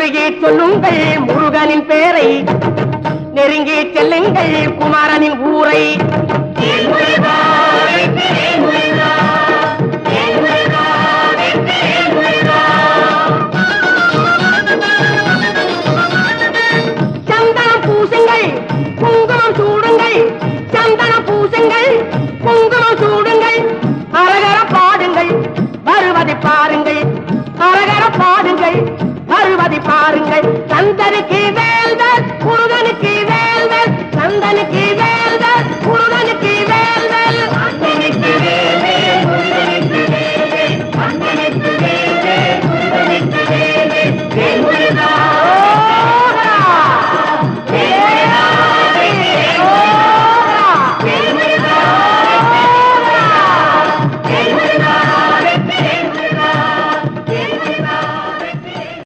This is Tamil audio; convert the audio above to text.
முருகி சொல்லுங்கள் முருகனின் பேரை, நெருங்கி செல்லுங்கள் குமாரனின் ஊரை. சந்தனம் பூசுங்கள் குங்குமம் சூடுங்கள், சந்தனம் பூசுங்கள் குங்குமம் சூடுங்கள், அரகர பாடுங்கள் வருவதை பாருங்கள், அரகர பாடுங்கள் வருவதை பாருங்கள்.